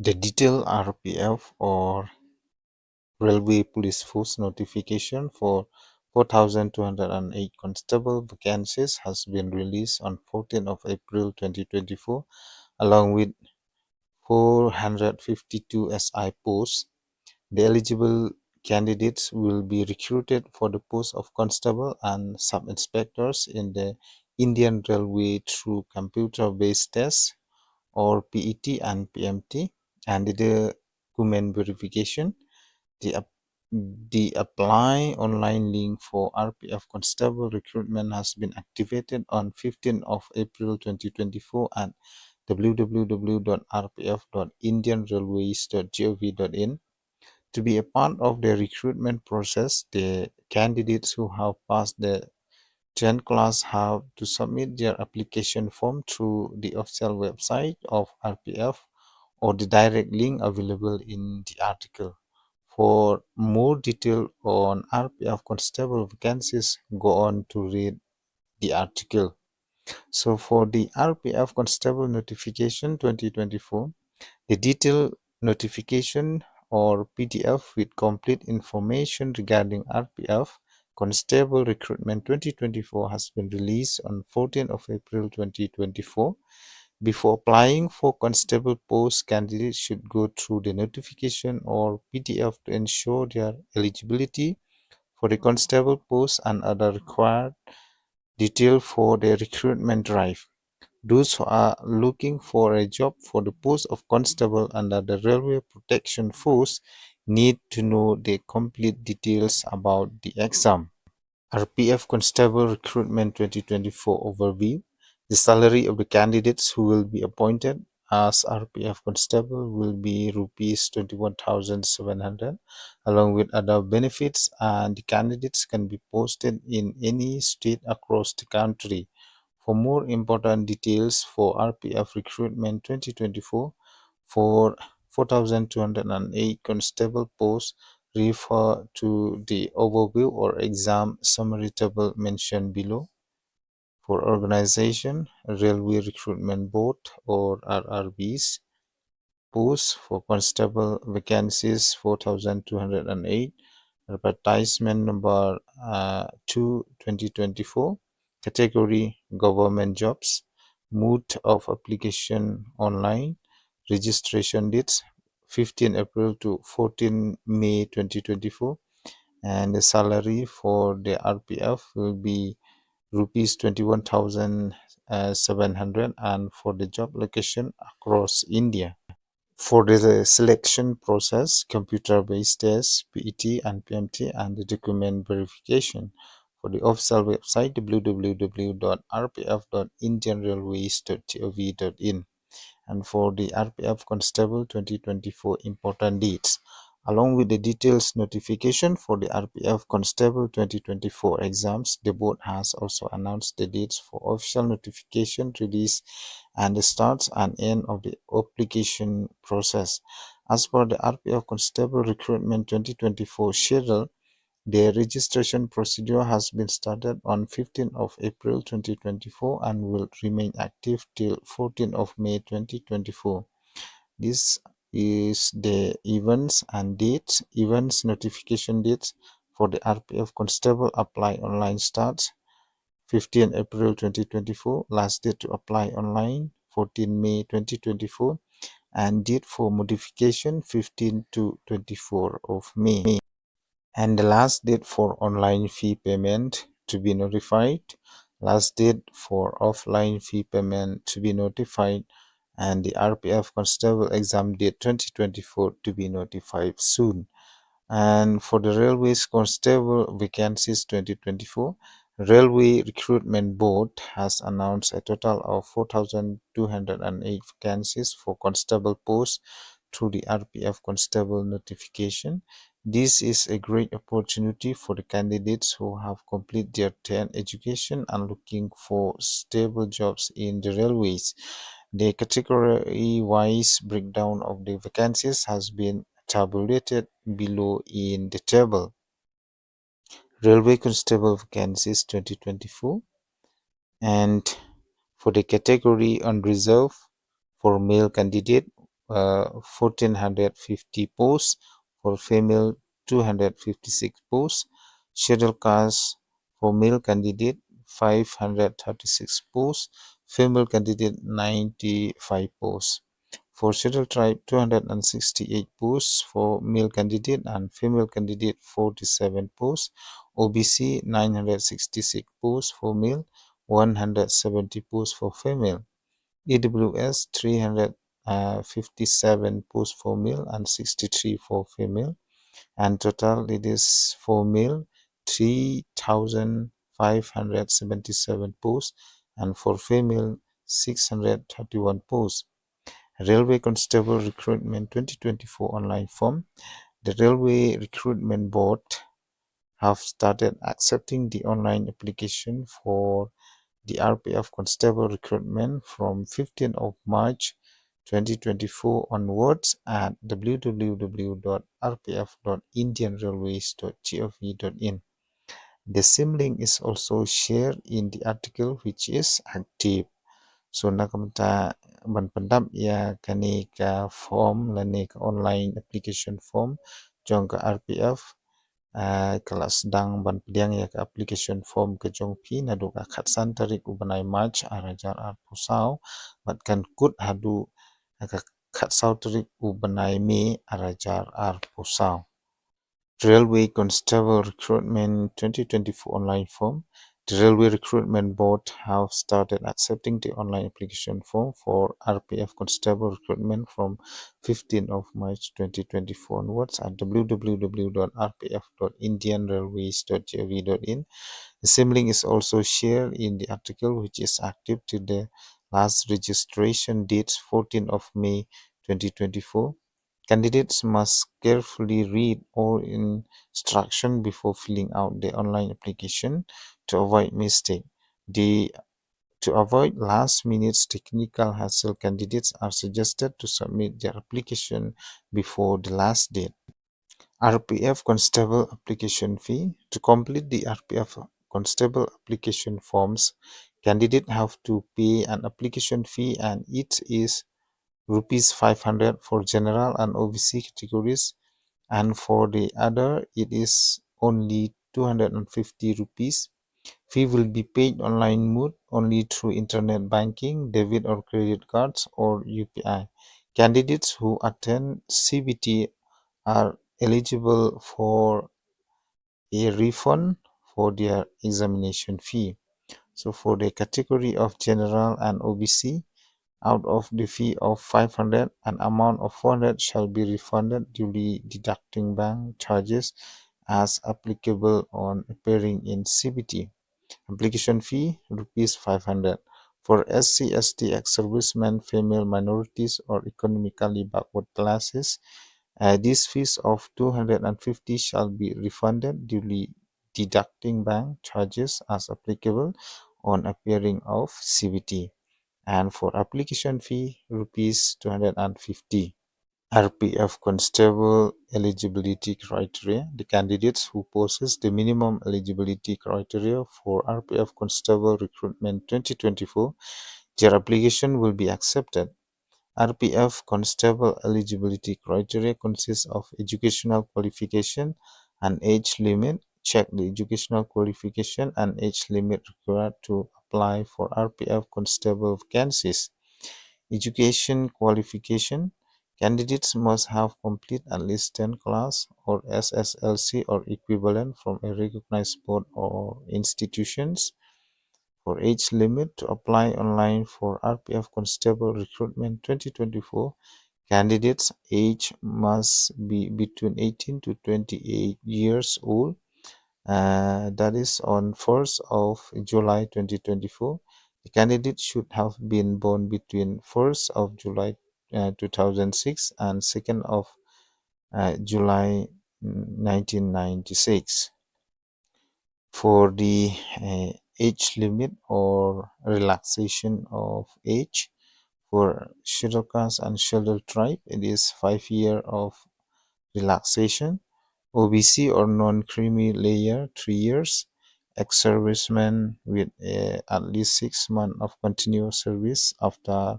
The detailed RPF or Railway Police Force notification for 4,208 constable vacancies has been released on 14th of April 2024, along with 452 SI posts. The eligible candidates will be recruited for the post of constable and sub-inspectors in the Indian Railway through computer-based tests or PET and PMT and the document verification. The apply online link for RPF Constable recruitment has been activated on 15th of April 2024 at www.rpf.indianrailways.gov.in. To be a part of the recruitment process, the candidates who have passed the 10th class have to submit their application form through the official website of RPF or the direct link available in the article. For more detail on RPF constable vacancies, go on to read the article. So for the RPF constable notification 2024, the detailed notification or PDF with complete information regarding RPF Constable Recruitment 2024 has been released on 14th of April 2024. Before applying for constable post, candidates should go through the notification or PDF to ensure their eligibility for the constable post and other required details for the recruitment drive. Those who are looking for a job for the post of constable under the Railway Protection Force need to know the complete details about the exam. RPF Constable Recruitment 2024 Overview. The salary of the candidates who will be appointed as RPF Constable will be Rs 21,700 along with other benefits, and the candidates can be posted in any state across the country. For more important details for RPF Recruitment 2024 for 4,208 constable posts, refer to the overview or exam summary table mentioned below. For organization, Railway Recruitment Board or RRBs, posts for constable vacancies 4,208, advertisement number 2 2024, category government jobs, mode of application online, registration dates 15 April to 14 May 2024, and the salary for the RPF will be rupees 21,700 and for the job location across India. For the selection process, computer-based tests, PET and PMT, and the document verification. For the official website, www.rpf.indianrailways.gov.in. And for the RPF Constable 2024 important dates, along with the details notification for the RPF Constable 2024 exams, the board has also announced the dates for official notification release and the start and end of the application process. As per the RPF Constable Recruitment 2024 schedule, the registration procedure has been started on 15th of April 2024 and will remain active till 14th of May 2024. This is the events and dates. Events notification dates for the RPF Constable apply online starts 15 April 2024. Last date to apply online 14 May 2024, and date for modification 15 to 24 of May. And the last date for online fee payment to be notified, last date for offline fee payment to be notified, and the RPF Constable exam date 2024 to be notified soon. And for the Railways Constable vacancies 2024, Railway Recruitment Board has announced a total of 4,208 vacancies for constable posts through the RPF Constable notification. This is a great opportunity for the candidates who have completed their 10th education and looking for stable jobs in the railways. The category-wise breakdown of the vacancies has been tabulated below in the table. Railway Constable vacancies 2024, and for the category unreserved for male candidate 1,450 posts. For female, 256 posts. Scheduled caste for male candidate, 536 posts. Female candidate, 95 posts. For scheduled tribe, 268 posts for male candidate and female candidate, 47 posts. OBC, 966 posts for male, 170 posts for female. EWS, 357 posts for male and 63 for female. And total it is for male 3,577 posts and for female 631 posts. Railway Constable Recruitment 2024 online form. The Railway Recruitment Board have started accepting the online application for the RPF Constable recruitment from 15th of March 2024 onwards at www.rpf.indianrailways.gov.in. The sim link is also shared in the article which is active. So nakamta ban pandam ya kani ka form lani ka online application form jong ka RPF kelas sdang ban pediang ya ka application form ke jong pi nadu ka khatsan tarik ubanai March arajar ar pusau bat kan kut hadu ka khatsau tarik ubanai Me arajar ar pusau. Railway Constable Recruitment 2024 online form. The Railway Recruitment Board have started accepting the online application form for RPF Constable recruitment from 15th of March 2024 onwards at www.rpf.indianrailways.gov.in. The same link is also shared in the article which is active to the last registration date 14th of May 2024. Candidates must carefully read all instructions before filling out the online application to avoid mistake. To avoid last-minute technical hassle, candidates are suggested to submit their application before the last date. RPF Constable Application Fee. To complete the RPF Constable application forms, candidates have to pay an application fee and it is Rupees 500 for general and OBC categories, and for the other it is only 250 rupees. Fee will be paid online mode only through internet banking, debit or credit cards, or UPI. Candidates who attend CBT are eligible for a refund for their examination fee. So for the category of general and OBC, out of the fee of 500, an amount of 400 shall be refunded, duly deducting bank charges as applicable on appearing in CBT. Application fee Rupees 500. For SC, ST, ex-servicemen, female minorities, or economically backward classes, these fees of 250 shall be refunded, duly deducting bank charges as applicable on appearing of CBT. And for application fee Rupees 250. RPF Constable Eligibility Criteria. The candidates who possess the minimum eligibility criteria for RPF Constable Recruitment 2024, their application will be accepted. RPF Constable eligibility criteria consists of educational qualification and age limit. Check the educational qualification and age limit required to apply for RPF Constable vacancies. Education qualification. Candidates must have complete at least 10 class or SSLC or equivalent from a recognized board or institutions. For age limit to apply online for RPF Constable Recruitment 2024, candidates' age must be between 18 to 28 years old. That is on 1st of July 2024. The candidate should have been born between 1st of July 2006 and 2nd of July 1996. For the age limit or relaxation of age, for scheduled caste and scheduled tribe, it is 5 years of relaxation. OBC or non-creamy layer, 3 years. Ex-serviceman with at least 6 months of continuous service after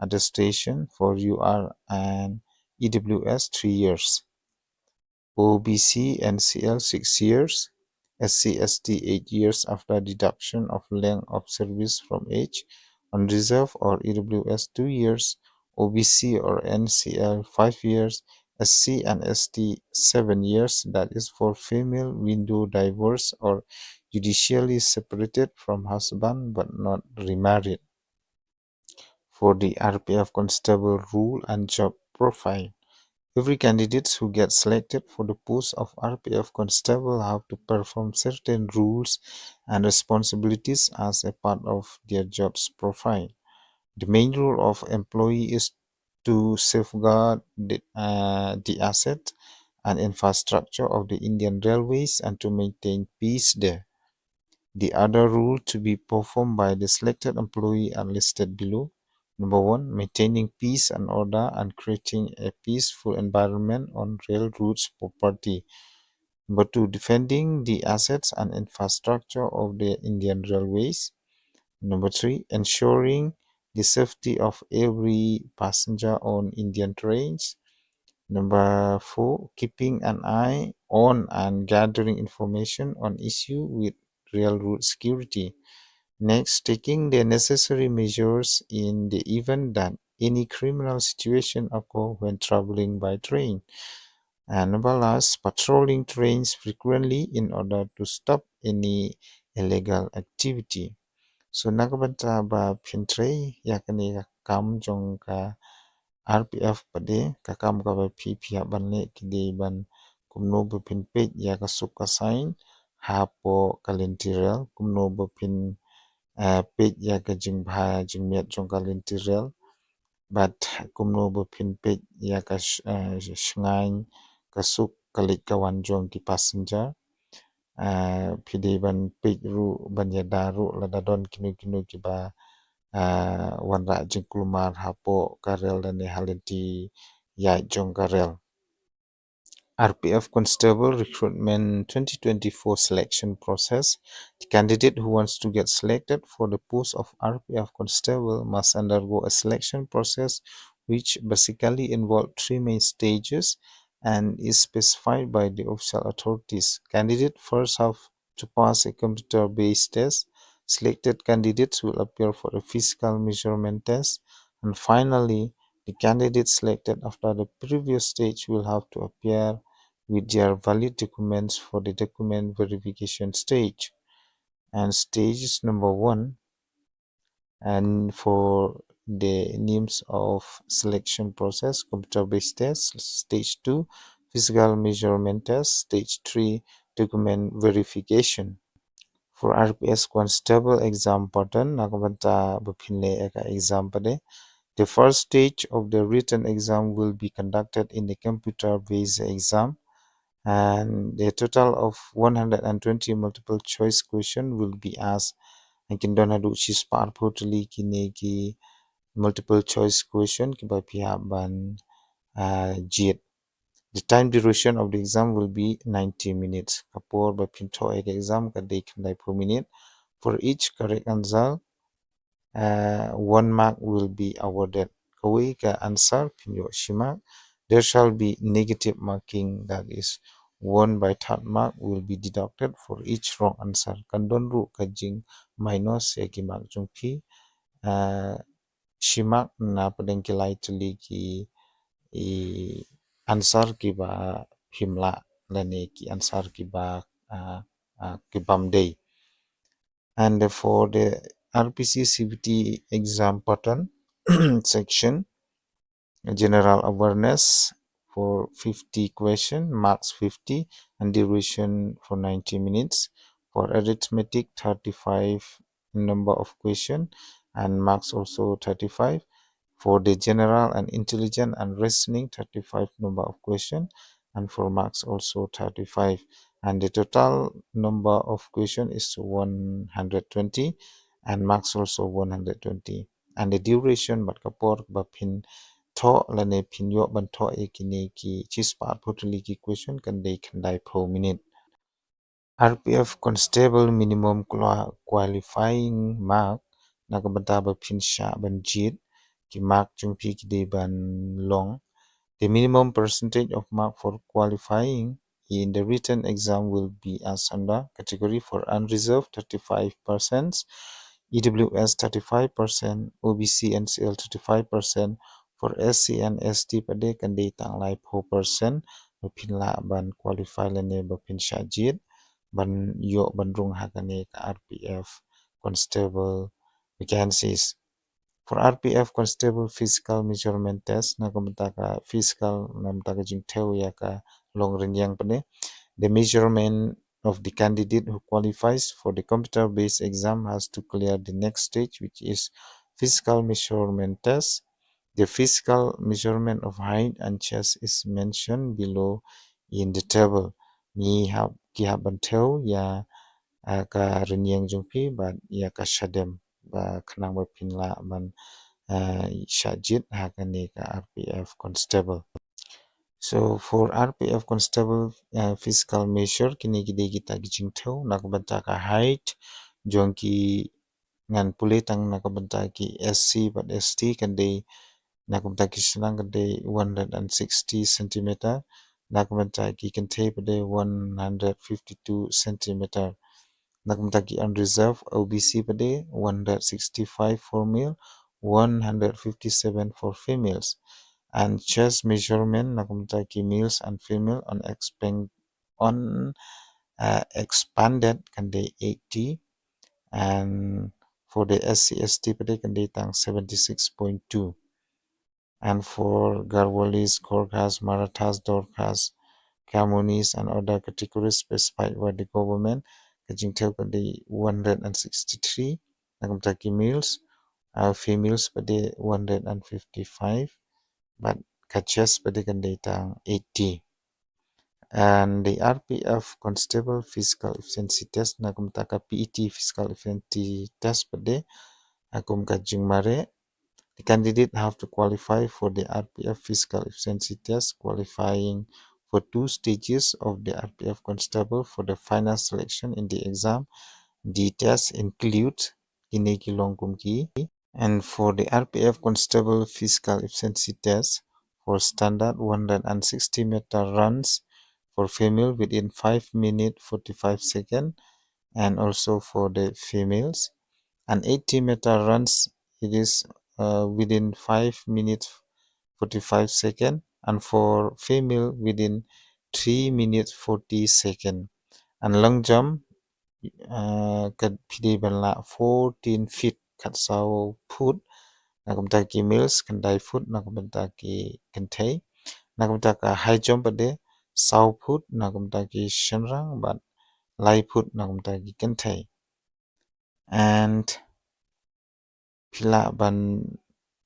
attestation. For UR and EWS 3 years. OBC and CL 6 years. SC/ST 8 years after deduction of length of service from age. On reserve or EWS 2 years. OBC or NCL 5 years. SC and ST 7 years, that is for female widow divorced or judicially separated from husband but not remarried. For the RPF constable rule and job profile, every candidate who gets selected for the post of RPF constable have to perform certain rules and responsibilities as a part of their job's profile. The main role of employee is to safeguard the asset and infrastructure of the Indian Railways and to maintain peace there. The other rule to be performed by the selected employee are listed below. Number 1, maintaining peace and order and creating a peaceful environment on railroads property. Number 2, defending the assets and infrastructure of the Indian Railways. Number 3, ensuring the safety of every passenger on Indian trains. Number 4, keeping an eye on and gathering information on issue with railroad security. Next, taking the necessary measures in the event that any criminal situation occur when traveling by train. And number last, patrolling trains frequently in order to stop any illegal activity. So nakabanta ba pintre yakani kam jong ka RPF pade kakam ka ba pipia banle kide ban kumno ba pinpet ya ka suka sign hapo kalentirel kumno ba pin page ya ka jingmiet jong kalentirel but kumno ba pin page ya ka shngain kasuk kalik kawan jong ki passenger pide ban page ru ban ya daru la dadon kinu kinu ki ba wanra jingklumar hapo karel dan halenti ya jong karel. RPF Constable Recruitment 2024 selection process. The candidate who wants to get selected for the post of RPF Constable must undergo a selection process which basically involves 3 main stages and is specified by the official authorities. Candidates first have to pass a computer-based test. Selected candidates will appear for a physical measurement test, and finally, the candidates selected after the previous stage will have to appear with their valid documents for the document verification stage. And stage number 1, and for the names of selection process, computer-based test. Stage 2, physical measurement test. Stage 3, document verification. For RPS Constable exam pattern, nakabanta bapinle eka exam pade. The first stage of the written exam will be conducted in the computer-based exam, and a total of 120 multiple choice question will be asked. And kin don hadu chis par potli kine ki multiple choice question ki ba pihak ban jiet. The time duration of the exam will be 90 minutes. Kapor ba pinto ek exam ka day kandai per minute. For each correct answer, 1 mark will be awarded. Kawi ka answer pinyo shimak. There shall be negative marking, that is 1 by 3rd mark will be deducted for each wrong answer. Kandon ru kajing minus ki mark jungki shimak na padeng kilai tuli ki answer ki ba himla lani ki answer ki ba ki bamday. And for the RPC CBT exam pattern section, general awareness for 50 question, marks 50 and duration for 90 minutes. For arithmetic, 35 number of question and marks also 35. For the general and intelligent and reasoning, 35 number of question and for marks also 35. And the total number of question is 120 and marks also 120. And the duration but kapor bapin tho lane pinyo ban tho ekini ki chispar potuli ki question kandai per minute. RPF Constable minimum qualifying mark nakabanta bapin sha ban jit ki mark jungpi kide ban long. The minimum percentage of mark for qualifying in the written exam will be as under: category for unreserved 35%, EWS 35%, OBC and CL 35%, for SC and ST pada kandai tang lai 4%, bapin la ban qualify lene bapin syajid, ban yok ban rung hakane ka RPF constable vacancies. For RPF constable physical measurement test na ka physical nam ta ka jingtheu ya ka long renyang pane, the measurement of the candidate who qualifies for the computer based exam has to clear the next stage, which is physical measurement test. The physical measurement of height and chest is mentioned below in the table. Ni hab ki haban theu ya ka renyang jungpi ba ya ka shadem ba khnang ba pinla ban syajid hakane ka RPF constable. So for RPF constable physical measure kini gide kita gijingtheu nakabanta ka height jongki ngan pule tang nakabanta ki SC but ST kande nakabanta ki Shillong kande 160 cm, nakabanta ki kante pade 152 cm, nakabanta ki unreserved OBC pade 165 for male, 157 for females. And chest measurement nakumta ki males and female on expanded kande 80, and for the SC/ST pada kande tang 76.2, and for Garhwalis, Gorkhas, Marathas, Dohkhas, Kamunis and other categories specified by the government kajingtheu kande 163, nakumta ki males, females pada 155, but catches pada kandai tang 80. And the RPF constable physical efficiency test nakum taka PET physical efficiency test pada akum kajing mare. The candidate have to qualify for the RPF physical efficiency test, qualifying for 2 stages of the RPF constable for the final selection in the exam. The test includes kini kilong kumki. And for the RPF constable physical efficiency test, for standard 160-meter runs for female within 5 minutes 45 seconds, and also for the females, and 80-meter runs it is within 5 minutes 45 seconds, and for female within 3 minutes 40 seconds, and long jump kad pide banla 14 feet kat sau foot nakumta ki males kandai foot nakumta ki kantei, nakumta ka high jump ade sau foot nakumta ki shenrang but lai foot nakumta ki kantei. And pila ban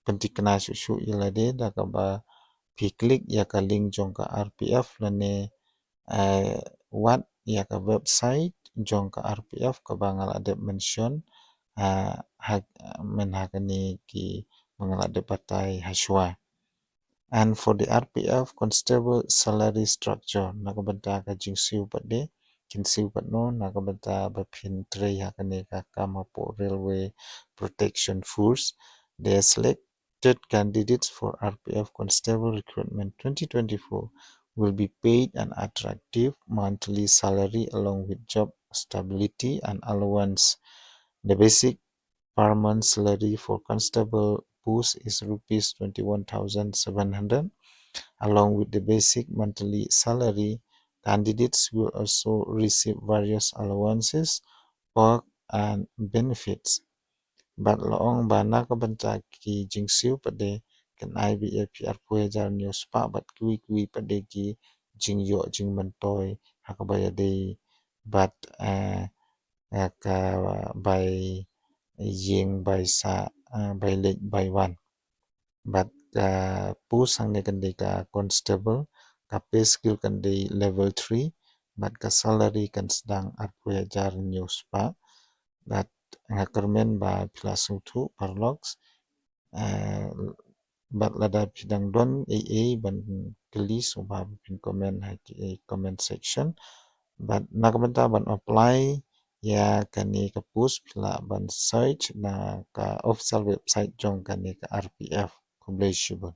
pentikna shushu ilade dakaba piklik ya ka link jong ka RPF lane what ya ka website jong ka RPF ka bangal ade mention men hakani ki bangal ade patai hashwa. And for the RPF constable salary structure nakabanta ka jingsiu pade kinsiu patno nakabanta baphin trei hakane ka kamapo railway protection force. The selected candidates for RPF constable recruitment 2024 will be paid an attractive monthly salary along with job stability and allowance. The basic per month salary for constable post is rupees 21,700. Along with the basic monthly salary, candidates will also receive various allowances, perks, and benefits. But long bana ka banta ki jingsiu pade kan IBAPR puejar news pa but kui pade ki jingyo jingmantoi hakabaya de but ka by ying by sa by late by one. But post hang kan de ka constable ka pay skill kan de level 3 but ka salary kan sedang puejar news pa that ngakermen ba pilasung tu parlox but lada pidang don AA ban gelis ubah pin comment comment section but nakabenta ban apply Ya kani ka post pila ban search na ka official website jong kani ka RPF CONSTABLE.